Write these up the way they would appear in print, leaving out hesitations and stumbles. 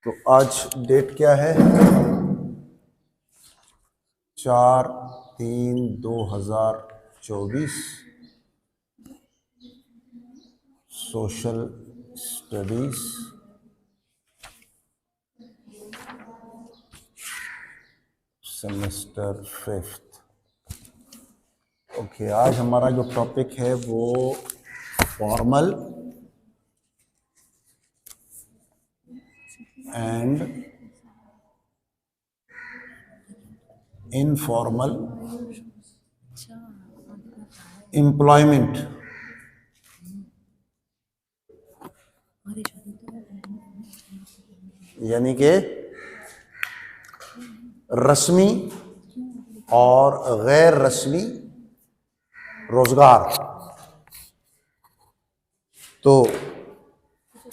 तो आज डेट क्या है? 4/3/2024। Social studies semester 5th। Okay, आज हमारा जो टॉपिक है वो फॉर्मल एंड इनफॉर्मल एम्प्लॉयमेंट, यानी कि रस्मी और गैर रस्मी रोजगार। तो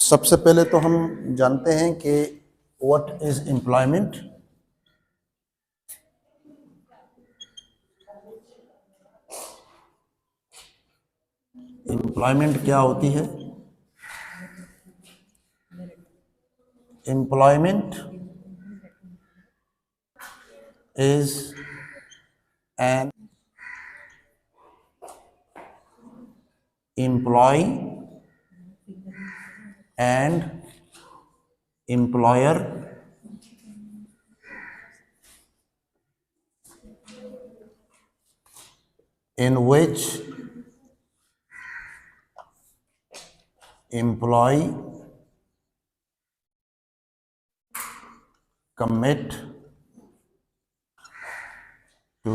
सबसे पहले तो हम जानते हैं कि व्हाट इज एम्प्लॉयमेंट। एम्प्लॉयमेंट क्या होती है? Employment is an employee and employer in which employee commit to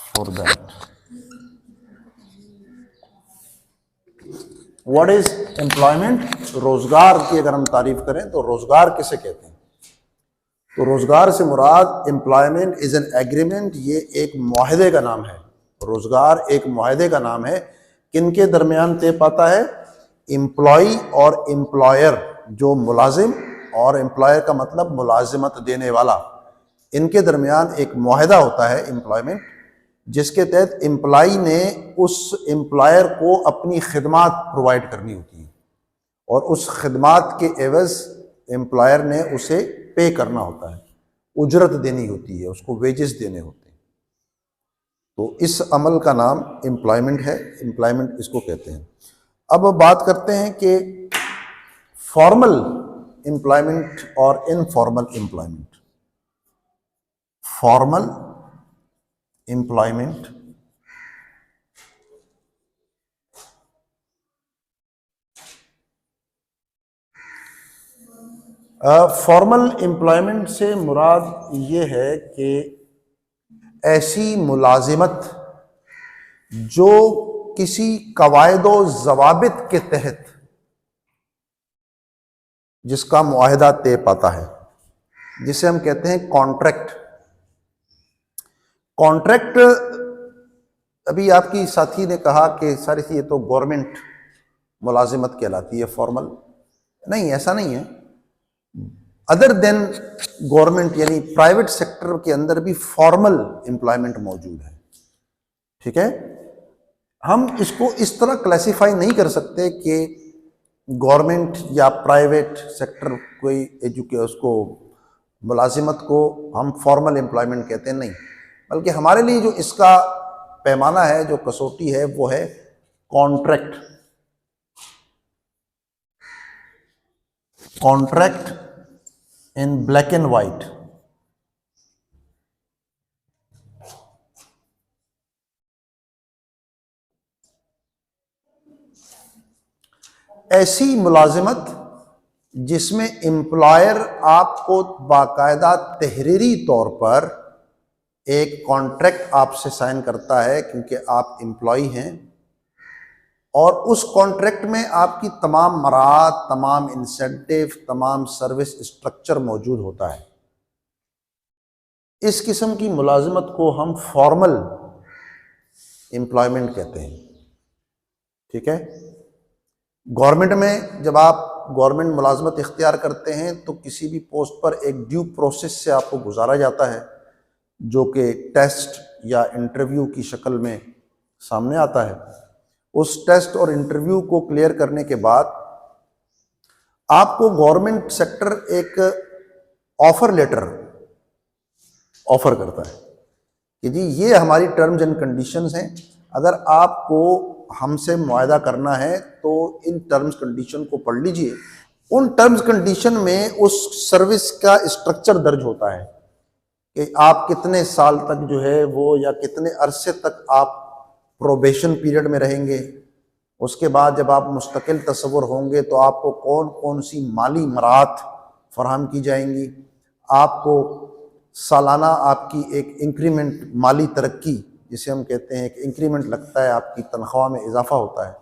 for that. What is employment? रोजगार की अगर हम तारीफ करें तो रोजगार किसे कहते हैं? तो रोजगार से मुराद एम्प्लॉयमेंट इज एन एग्रीमेंट, ये एक मुआहदे का नाम है। रोजगार एक मुआहदे का नाम है। किनके दरमियान तय पाता है? एम्प्लॉय और एम्प्लॉयर, जो मुलाजिम और एम्प्लॉयर का मतलब मुलाजिमत देने वाला, इनके दरमियान एक मुआहदा होता है एम्प्लॉयमेंट, जिसके तहत एम्प्लॉय ने उस एम्प्लॉयर को अपनी खिदमात प्रोवाइड करनी होती है और उस खिदमात के एवज एम्प्लॉयर ने उसे पे करना होता है, उजरत देनी होती है, उसको वेजेस देने होते हैं। तो इस अमल का नाम एम्प्लॉयमेंट है, एम्प्लॉयमेंट इसको कहते हैं। अब बात करते हैं कि फॉर्मल एम्प्लॉयमेंट और informal employment. Formal employment formal employment से मुराद ये है कि ऐसी मुलाजिमत जो किसी कवायदो ज़वाबित के तहत जिसका मुआहदा तय पाता है, जिसे हम कहते हैं कॉन्ट्रैक्ट। कॉन्ट्रैक्ट, अभी आपकी साथी ने कहा कि सारी ये तो गवर्नमेंट मुलाजिमत कहलाती है, फॉर्मल नहीं, ऐसा नहीं है। अदर देन गवर्नमेंट यानी प्राइवेट सेक्टर के अंदर भी फॉर्मल एम्प्लॉयमेंट मौजूद है। ठीक है, हम इसको इस तरह क्लासिफाई नहीं कर सकते कि गवर्नमेंट या प्राइवेट सेक्टर कोई उसको मुलाजिमत को हम फॉर्मल एम्प्लॉयमेंट कहते हैं, नहीं, बल्कि हमारे लिए जो इसका पैमाना है, जो कसौटी है, वो है contract. Contract in black and white. ऐसी मुलाजिमत जिसमें एम्प्लॉयर आपको बाकायदा तहरीरी तौर पर एक कॉन्ट्रैक्ट आपसे साइन करता है, क्योंकि आप एम्प्लॉय हैं, और उस कॉन्ट्रैक्ट में आपकी तमाम मराहत, तमाम इंसेंटिव, तमाम सर्विस स्ट्रक्चर मौजूद होता है। इस किस्म की मुलाजिमत को हम फॉर्मल एम्प्लॉयमेंट कहते हैं। ठीक है, गवर्नमेंट में जब आप गवर्नमेंट मुलाजमत इख्तियार करते हैं तो किसी भी पोस्ट पर एक ड्यू प्रोसेस से आपको गुजारा जाता है, जो कि टेस्ट या इंटरव्यू की शक्ल में सामने आता है। उस टेस्ट और इंटरव्यू को क्लियर करने के बाद आपको गवर्नमेंट सेक्टर एक ऑफर लेटर ऑफर करता है कि जी ये हमारी टर्म्स एंड कंडीशंस हैं, अगर आपको हमसे मुआहदा करना है तो इन टर्म्स कंडीशन को पढ़ लीजिए। उन टर्म्स कंडीशन में उस सर्विस का स्ट्रक्चर दर्ज होता है कि आप कितने साल तक जो है वो या कितने अरसे तक आप प्रोबेशन पीरियड में रहेंगे। उसके बाद जब आप मुस्तकिल तसव्वुर होंगे तो आपको कौन कौन सी माली मराहत फराहम की जाएंगी। आपको सालाना आपकी एक इंक्रीमेंट, माली तरक्की जिसे हम कहते हैं, एक इंक्रीमेंट लगता है, आपकी तनख्वाह में इजाफा होता है।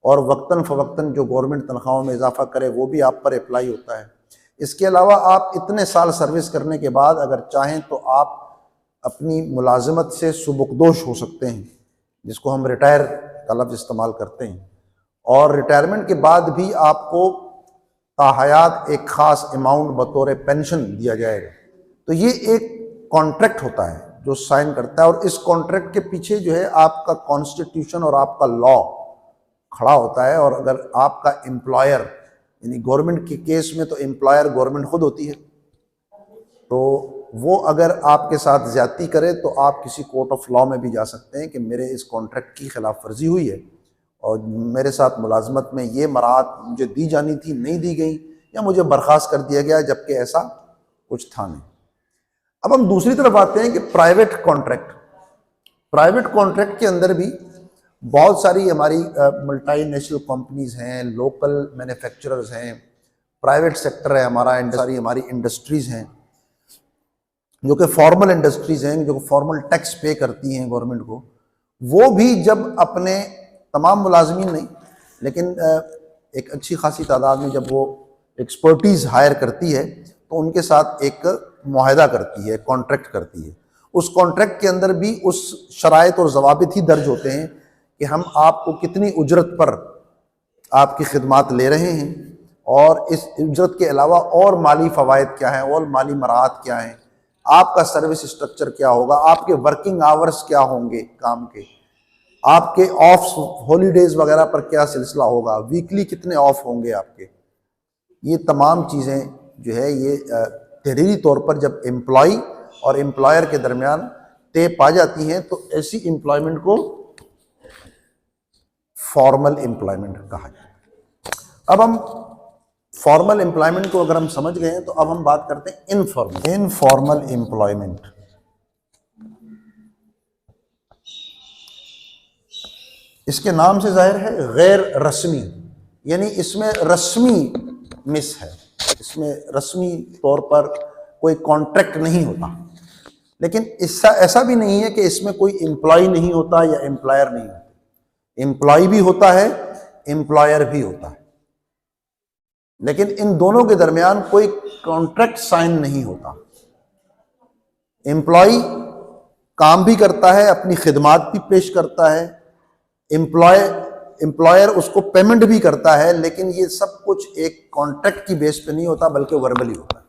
और वक्तन फ़वक्तन जो गवर्नमेंट तनख्वाहों में इजाफा करे वो भी आप पर अप्लाई होता है। इसके अलावा आप इतने साल सर्विस करने के बाद अगर चाहें तो आप अपनी मुलाजमत से सुबुकदोश हो सकते हैं, जिसको हम रिटायर का लफ्ज़ इस्तेमाल करते हैं। और रिटायरमेंट के बाद भी आपको ताहयात एक ख़ास अमाउंट बतौर पेंशन दिया जाएगा। तो ये एक कॉन्ट्रैक्ट होता है जो साइन करता है, और इस कॉन्ट्रैक्ट के पीछे जो है आपका कॉन्स्टिट्यूशन और आपका लॉ खड़ा होता है। और अगर आपका एम्प्लॉयर, यानी गवर्नमेंट के केस में तो एम्प्लॉयर गवर्नमेंट खुद होती है, तो वो अगर आपके साथ ज्यादती करे तो आप किसी कोर्ट ऑफ लॉ में भी जा सकते हैं कि मेरे इस कॉन्ट्रैक्ट की खिलाफ वर्जी हुई है और मेरे साथ मुलाजमत में ये मराहत मुझे दी जानी थी, नहीं दी गई, या मुझे बर्खास्त कर दिया गया जबकि ऐसा कुछ था नहीं। अब हम दूसरी तरफ आते हैं कि प्राइवेट कॉन्ट्रैक्ट। प्राइवेट कॉन्ट्रैक्ट के अंदर भी बहुत सारी हमारी मल्टीनेशनल कंपनीज हैं, लोकल मैन्युफैक्चरर्स हैं, प्राइवेट सेक्टर है हमारा, सारी हमारी इंडस्ट्रीज़ हैं जो कि फॉर्मल इंडस्ट्रीज़ हैं, जो फॉर्मल टैक्स पे करती हैं गवर्नमेंट को। वो भी जब अपने तमाम मुलाजमीन नहीं, लेकिन एक अच्छी खासी तादाद में जब वो एक्सपर्टीज़ हायर करती है तो उनके साथ एक मुआहदा करती है, कॉन्ट्रैक्ट करती है। उस कॉन्ट्रैक्ट के अंदर भी उस शराइत और जवाबित ही दर्ज होते हैं कि हम आपको कितनी उजरत पर आपकी खिदमात ले रहे हैं, और इस उजरत के अलावा और माली फ़वाइद क्या हैं, और माली मराहत क्या हैं, आपका सर्विस स्ट्रक्चर क्या होगा, आपके वर्किंग आवर्स क्या होंगे काम के, आपके ऑफ हॉलीडेज वगैरह पर क्या सिलसिला होगा, वीकली कितने ऑफ होंगे आपके। ये तमाम चीज़ें जो है ये तहरीरी तौर पर जब एम्प्लॉय और एम्प्लॉयर के दरमियान तय पा जाती हैं तो ऐसी एम्प्लॉयमेंट को फॉर्मल एम्प्लॉयमेंट कहा जाता है। अब हम फॉर्मल एम्प्लॉयमेंट को अगर हम समझ गए हैं तो अब हम बात करते हैं इनफॉर्मल एम्प्लॉयमेंट। इसके नाम से जाहिर है गैर रस्मी, यानी इसमें रस्मी मिस है, इसमें रस्मी तौर पर कोई कॉन्ट्रैक्ट नहीं होता। लेकिन इसका ऐसा भी नहीं है कि इसमें कोई एम्प्लॉय नहीं होता या एम्प्लॉयर नहीं होता। एम्प्लॉय भी होता है, एम्प्लॉयर भी होता है, लेकिन इन दोनों के दरमियान कोई कॉन्ट्रैक्ट साइन नहीं होता। एम्प्लॉय काम भी करता है, अपनी खिदमात भी पेश करता है, एम्प्लॉयर उसको पेमेंट भी करता है, लेकिन ये सब कुछ एक कॉन्ट्रैक्ट की बेस पे नहीं होता बल्कि वर्बली होता है।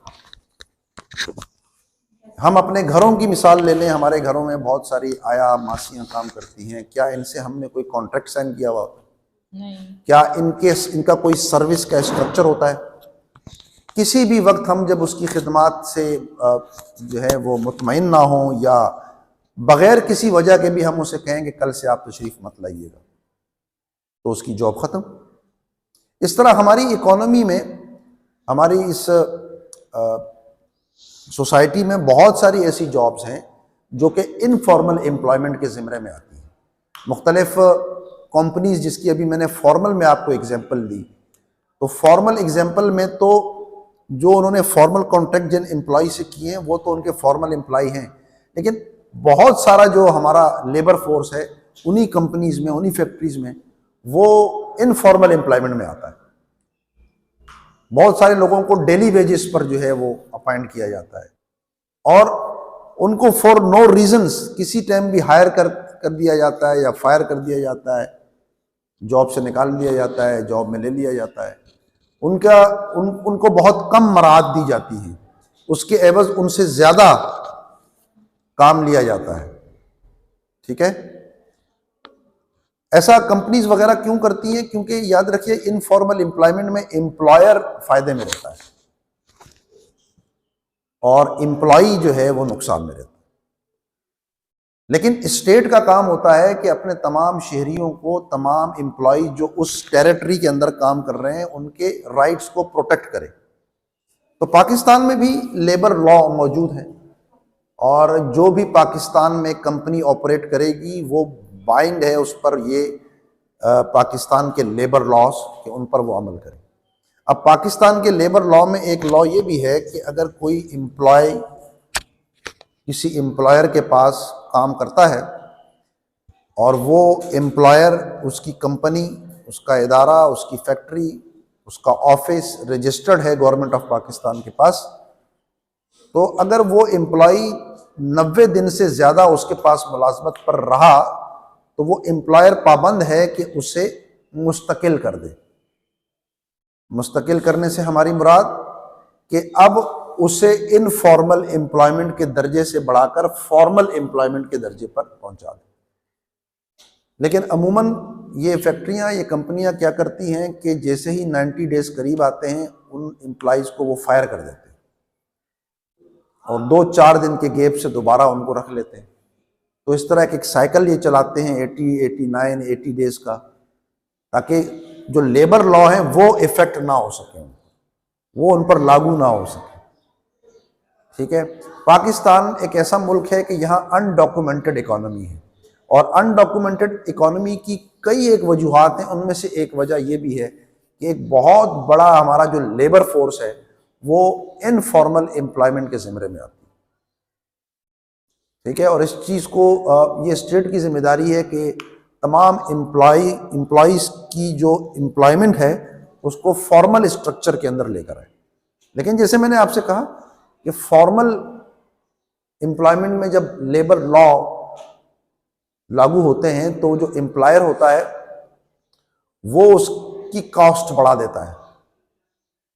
हम अपने घरों की मिसाल ले लें, हमारे घरों में बहुत सारी आया मासियां काम करती हैं, क्या इनसे हमने कोई कॉन्ट्रैक्ट साइन किया हुआ होता है? नहीं। क्या इनका कोई सर्विस का स्ट्रक्चर होता है? किसी भी वक्त हम जब उसकी खिदमात से जो है वो मुतमईन ना हो या बगैर किसी वजह के भी हम उसे कहेंगे कल से आप तशरीफ मत लाइएगा, तो उसकी जॉब ख़त्म। इस तरह हमारी इकोनॉमी में, हमारी इस सोसाइटी में बहुत सारी ऐसी जॉब्स हैं जो कि इनफॉर्मल एम्प्लॉयमेंट के ज़िम्मे में आती हैं। मुख्तलिफ कंपनीज, जिसकी अभी मैंने फॉर्मल में आपको एग्जांपल दी, तो फॉर्मल एग्जांपल में तो जो उन्होंने फॉर्मल कॉन्ट्रैक्ट जिन एम्प्लॉय से किए हैं वो तो उनके फॉर्मल एम्प्लॉय हैं, लेकिन बहुत सारा जो हमारा लेबर फोर्स है उन्हीं कंपनीज में, उन्हीं फैक्ट्रीज में, वो इनफॉर्मल एम्प्लॉयमेंट में आता है। बहुत सारे लोगों को डेली वेजेस पर जो है वो अपॉइंट किया जाता है और उनको फॉर नो रीजंस किसी टाइम भी हायर कर दिया जाता है या फायर कर दिया जाता है, जॉब से निकाल दिया जाता है, जॉब में ले लिया जाता है। उनको बहुत कम मराहत दी जाती है, उसके एवज उनसे ज़्यादा काम लिया जाता है। ठीक है, ऐसा कंपनीज वगैरह क्यों करती हैं? क्योंकि याद रखिए इनफॉर्मल एम्प्लॉयमेंट में एम्प्लॉयर फायदे में रहता है और एम्प्लॉई जो है वो नुकसान में रहता है। लेकिन स्टेट का काम होता है कि अपने तमाम शहरियों को, तमाम एम्प्लॉय जो उस टेरिटरी के अंदर काम कर रहे हैं, उनके राइट्स को प्रोटेक्ट करे। तो पाकिस्तान में भी लेबर लॉ मौजूद है और जो भी पाकिस्तान में कंपनी ऑपरेट करेगी वो बाइंड है उस पर, ये पाकिस्तान के लेबर लॉस कि उन पर वो अमल करे। अब पाकिस्तान के लेबर लॉ में एक लॉ ये भी है कि अगर कोई एम्प्लॉय किसी एम्प्लॉयर के पास काम करता है और वो एम्प्लॉयर, उसकी कंपनी, उसका इदारा, उसकी फैक्ट्री, उसका ऑफिस रजिस्टर्ड है गवर्नमेंट ऑफ पाकिस्तान के पास, तो अगर वो एम्प्लॉई 90 दिन से ज़्यादा उसके पास मुलाजमत पर रहा तो वो एम्प्लॉयर पाबंद है कि उसे मुस्तकिल कर दे। मुस्तकिल करने से हमारी मुराद कि अब उसे इनफॉर्मल एम्प्लॉयमेंट के दर्जे से बढ़ाकर फॉर्मल एम्प्लॉयमेंट के दर्जे पर पहुंचा दे। लेकिन अमूमन ये फैक्ट्रियां, ये कंपनियां क्या करती हैं कि जैसे ही 90 डेज करीब आते हैं उन एम्प्लॉयज़ को वो फायर कर देते हैं और 2-4 दिन के गैप से दोबारा उनको रख लेते हैं। तो इस तरह एक साइकिल ये चलाते हैं 80, 89, 80 डेज का, ताकि जो लेबर लॉ है वो इफेक्ट ना हो सके, वो उन पर लागू ना हो सके। ठीक है, पाकिस्तान एक ऐसा मुल्क है कि यहाँ अनडॉक्यूमेंटेड इकोनॉमी है और अनडॉक्यूमेंटेड इकोनॉमी की कई एक वजूहात हैं। उनमें से एक वजह यह भी है कि एक बहुत बड़ा हमारा जो लेबर फोर्स है वो इनफॉर्मल एम्प्लॉयमेंट के ज़िम्मे में आती है। ठीक है, और इस चीज़ को ये स्टेट की जिम्मेदारी है कि तमाम एम्प्लॉयज़ की जो एम्प्लॉयमेंट है उसको फॉर्मल स्ट्रक्चर के अंदर लेकर आए। लेकिन जैसे मैंने आपसे कहा कि फॉर्मल एम्प्लॉयमेंट में जब लेबर लॉ लागू होते हैं तो जो एम्प्लॉयर होता है वो उसकी कॉस्ट बढ़ा देता है।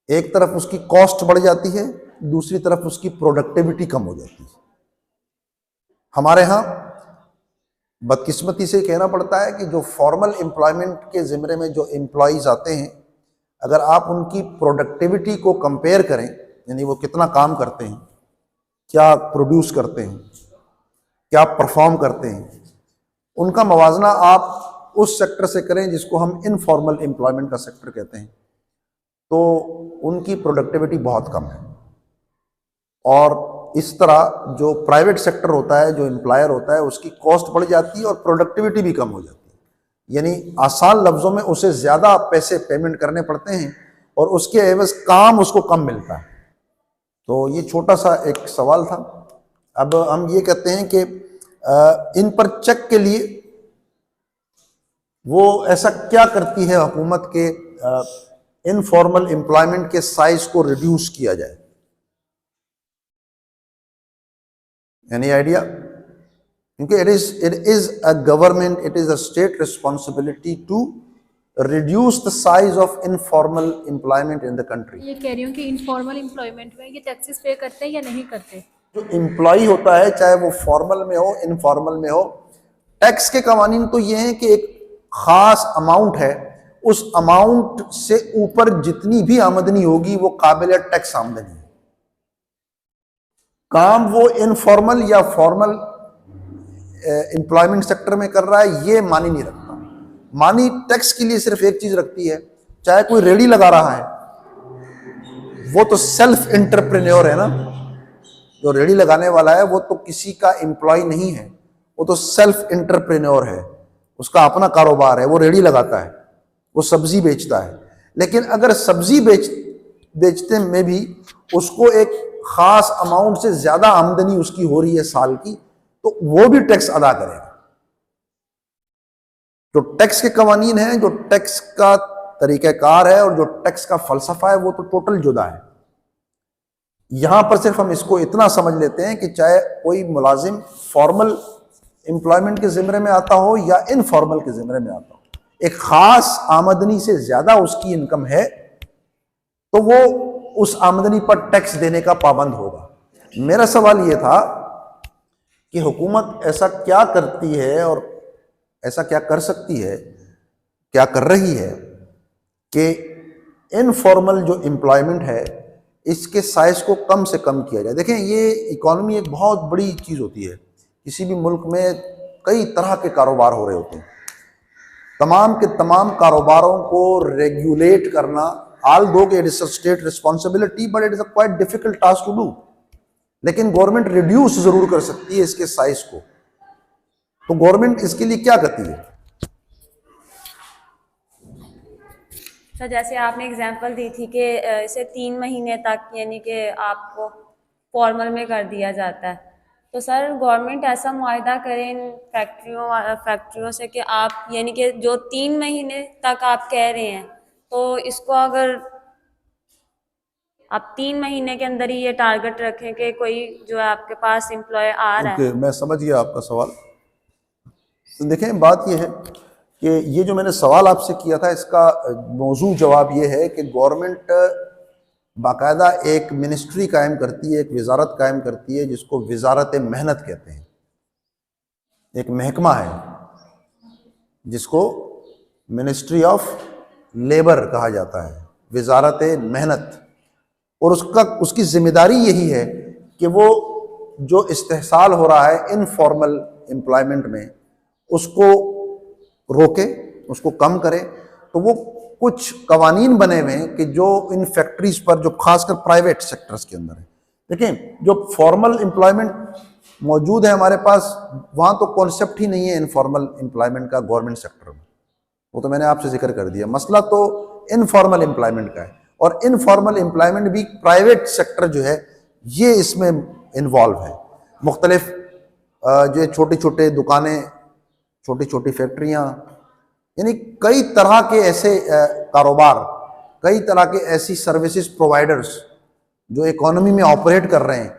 एक तरफ उसकी कॉस्ट बढ़ जाती है, दूसरी तरफ उसकी प्रोडक्टिविटी कम हो जाती है। हमारे यहाँ बदकिस्मती से कहना पड़ता है कि जो फॉर्मल एम्प्लॉयमेंट के ज़िम्मे में जो एम्प्लॉयज़ आते हैं, अगर आप उनकी प्रोडक्टिविटी को कंपेयर करें, यानी वो कितना काम करते हैं, क्या प्रोड्यूस करते हैं, क्या परफॉर्म करते हैं, उनका मवाजना आप उस सेक्टर से करें जिसको हम इनफॉर्मल एम्प्लॉयमेंट का सेक्टर कहते हैं, तो उनकी प्रोडक्टिविटी बहुत कम है। और इस तरह जो प्राइवेट सेक्टर होता है, जो एम्प्लॉयर होता है, उसकी कॉस्ट बढ़ जाती है और प्रोडक्टिविटी भी कम हो जाती है। यानी आसान लफ्ज़ों में उसे ज़्यादा पैसे पेमेंट करने पड़ते हैं और उसके एवज काम उसको कम मिलता है। तो ये छोटा सा एक सवाल था। अब हम ये कहते हैं कि इन पर चेक के लिए वो ऐसा क्या करती है हुकूमत के इनफॉर्मल एम्प्लॉयमेंट के साइज को रिड्यूस किया जाए? Any idea? क्योंकि it is a government, it is a state responsibility to reduce the size of informal employment in the country. ये कह रही हूँ कि इनफॉर्मल एम्प्लॉयमेंट में ये टैक्सेस पे करते हैं या नहीं करते? जो एम्प्लॉय होता है, चाहे वो फॉर्मल में हो, इनफॉर्मल में हो, टैक्स के कवानीन तो ये हैं कि एक खास अमाउंट है, उस अमाउंट से ऊपर जितनी भी आमदनी होगी वो काबिल टैक्स आमदनी है। काम वो इनफॉर्मल या फॉर्मल एम्प्लॉयमेंट सेक्टर में कर रहा है ये मानी नहीं रखता। मानी टैक्स के लिए सिर्फ एक चीज रखती है, चाहे कोई रेडी लगा रहा है, वो तो सेल्फ एंटरप्रेन्योर है ना। जो रेडी लगाने वाला है वो तो किसी का एम्प्लॉय नहीं है, वो तो सेल्फ एंटरप्रेन्योर है, उसका अपना कारोबार है, वो रेडी लगाता है, वो सब्जी बेचता है। लेकिन अगर सब्जी बेचते में भी उसको एक खास अमाउंट से ज्यादा आमदनी उसकी हो रही है साल की, तो वो भी टैक्स अदा करेगा। जो टैक्स के कवानीन हैं, जो टैक्स का तरीक़ाकार है और जो टैक्स का फलसफा है, वो तो टोटल जुदा है। यहां पर सिर्फ हम इसको इतना समझ लेते हैं कि चाहे कोई मुलाजिम फॉर्मल एम्प्लॉयमेंट के ज़िम्मे में आता हो या इनफॉर्मल के ज़िम्मे में आता हो, एक खास आमदनी से ज्यादा उसकी इनकम है तो वो उस आमदनी पर टैक्स देने का पाबंद होगा। मेरा सवाल ये था कि हुकूमत ऐसा क्या करती है और ऐसा क्या कर सकती है, क्या कर रही है कि इनफॉर्मल जो एम्प्लॉयमेंट है इसके साइज को कम से कम किया जाए। देखें, ये इकॉनमी एक बहुत बड़ी चीज़ होती है। किसी भी मुल्क में कई तरह के कारोबार हो रहे होते हैं। तमाम के तमाम कारोबारों को रेगुलेट करना, although it is a state responsibility, but it is a quite difficult task to do. लेकिन गवर्नमेंट रिड्यूस जरूर कर सकती है इसके साइज को। तो गवर्नमेंट इसके लिए क्या करती है? सर जैसे आपने एग्जांपल दी थी कि इसे 3 महीने तक यानी कि आपको फॉर्मल में कर दिया जाता है, तो सर गवर्नमेंट ऐसा मुआहदा करे इन फैक्ट्रियों से कि आप यानी कि जो 3 महीने तक आप कह रहे हैं, तो इसको अगर आप 3 महीने के अंदर ही ये टारगेट रखें कि कोई जो है आपके पास एम्प्लॉय आ रहा है। मैं समझ गया आपका सवाल। तो देखें, बात यह है कि ये जो मैंने सवाल आपसे किया था इसका मौजूद जवाब ये है कि गवर्नमेंट बाकायदा एक मिनिस्ट्री कायम करती है, एक वजारत कायम करती है जिसको वजारत मेहनत कहते हैं। एक महकमा है जिसको मिनिस्ट्री ऑफ लेबर कहा जाता है, वजारत मेहनत। और उसकी जिम्मेदारी यही है कि वो जो इस्तेहसाल हो रहा है इनफॉर्मल एम्प्लॉयमेंट में उसको रोके, उसको कम करे। तो वो कुछ कवानीन बने हुए हैं कि जो इन फैक्ट्रीज पर, जो खासकर प्राइवेट सेक्टर्स के अंदर है। देखें, जो फॉर्मल एम्प्लॉयमेंट मौजूद है हमारे पास, वहाँ तो कॉन्सेप्ट ही नहीं है इनफॉर्मल एम्प्लॉयमेंट का गवर्नमेंट सेक्टर में। वो तो मैंने आपसे जिक्र कर दिया। मसला तो इनफॉर्मल एम्प्लॉयमेंट का है, और इनफॉर्मल एम्प्लॉयमेंट भी प्राइवेट सेक्टर जो है ये इसमें इन्वॉल्व है। मुख्तलिफ जो छोटी छोटे दुकानें, छोटी छोटी फैक्ट्रियाँ, यानी कई तरह के ऐसे कारोबार, कई तरह के ऐसी सर्विसेज प्रोवाइडर्स जो इकोनॉमी में ऑपरेट कर रहे हैं।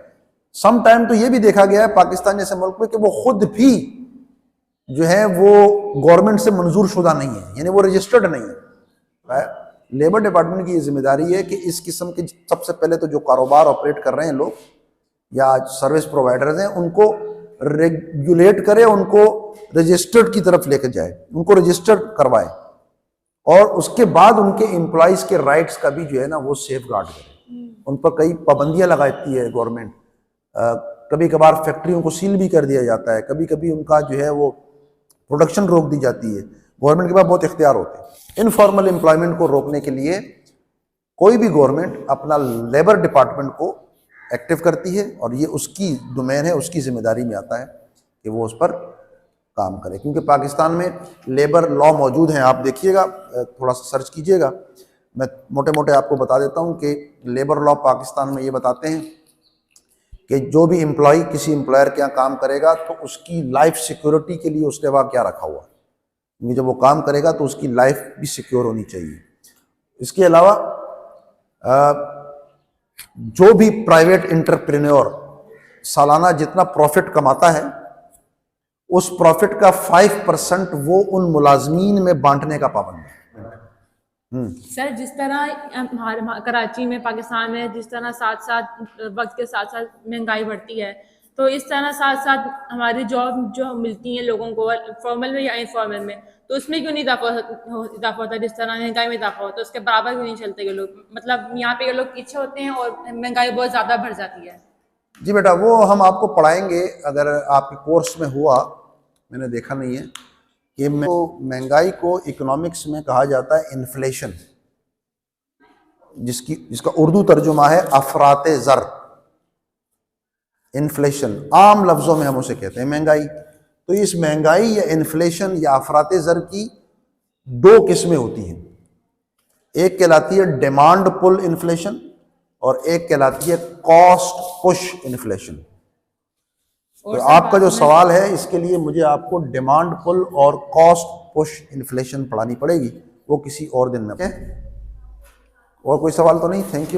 सम टाइम तो ये भी देखा गया है पाकिस्तान जैसे मुल्क में कि वो खुद भी जो है वो गवर्नमेंट से मंजूर शुदा नहीं है, यानी वो रजिस्टर्ड नहीं है। लेबर डिपार्टमेंट की ये जिम्मेदारी है कि इस किस्म के सबसे पहले तो जो कारोबार ऑपरेट कर रहे हैं लोग या सर्विस प्रोवाइडर्स हैं, उनको रेगुलेट करे, उनको रजिस्टर्ड की तरफ लेकर जाए, उनको रजिस्टर्ड करवाए, और उसके बाद उनके एम्प्लॉइज के राइट्स का भी जो है ना वो सेफ गार्ड करे। उन पर कई पाबंदियां लगाती है गवर्नमेंट। कभी कभार फैक्ट्रियों को सील भी कर दिया जाता है, कभी कभी उनका जो है वो प्रोडक्शन रोक दी जाती है। गवर्नमेंट के पास बहुत इख्तियार होते हैं। इनफॉर्मल एम्प्लॉयमेंट को रोकने के लिए कोई भी गवर्नमेंट अपना लेबर डिपार्टमेंट को एक्टिव करती है, और ये उसकी डोमेन है, उसकी जिम्मेदारी में आता है कि वो उस पर काम करे। क्योंकि पाकिस्तान में लेबर लॉ मौजूद हैं, आप देखिएगा, थोड़ा सा सर्च कीजिएगा। मैं मोटे मोटे आपको बता देता हूँ कि लेबर लॉ पाकिस्तान में ये बताते हैं कि जो भी एम्प्लॉय किसी एम्प्लॉयर के यहाँ काम करेगा तो उसकी लाइफ सिक्योरिटी के लिए उसके वहाँ क्या रखा हुआ है, क्योंकि जब वो काम करेगा तो उसकी लाइफ भी सिक्योर होनी चाहिए। इसके अलावा जो भी प्राइवेट एंटरप्रेन्योर सालाना जितना प्रॉफिट कमाता है, उस प्रॉफिट का 5% वो उन मुलाजमीन में बांटने का पाबंद है। सर जिस तरह हमारे कराची में, पाकिस्तान में जिस तरह साथ साथ वक्त के साथ साथ महंगाई बढ़ती है, तो इस तरह साथ साथ हमारी जॉब जो मिलती है लोगों को फॉर्मल में या इनफॉर्मल में, तो उसमें क्यों नहीं इजाफा होता? जिस तरह महंगाई में इजाफा होता है उसके बराबर क्यों नहीं चलते ये लोग? मतलब यहाँ पे ये लोग पीछे होते हैं और महंगाई बहुत ज़्यादा बढ़ जाती है। जी बेटा, वो हम आपको पढ़ाएंगे, अगर आपके कोर्स में हुआ, मैंने देखा नहीं है कि महंगाई को इकोनॉमिक्स में कहा जाता है इन्फ्लेशन, जिसका उर्दू तर्जुमा है अफराते ज़र। इन्फ्लेशन आम लफ्ज़ों में हम उसे कहते हैं महंगाई। तो इस महंगाई या इन्फ्लेशन या अफराते ज़र की दो किस्में होती हैं। एक कहलाती है डिमांड पुल इन्फ्लेशन और एक कहलाती है कॉस्ट पुश इन्फ्लेशन। तो आपका जो सवाल है इसके लिए मुझे आपको डिमांड पुल और कॉस्ट पुश इन्फ्लेशन पढ़ानी पड़ेगी, वो किसी और दिन में। और कोई सवाल तो नहीं? Thank you.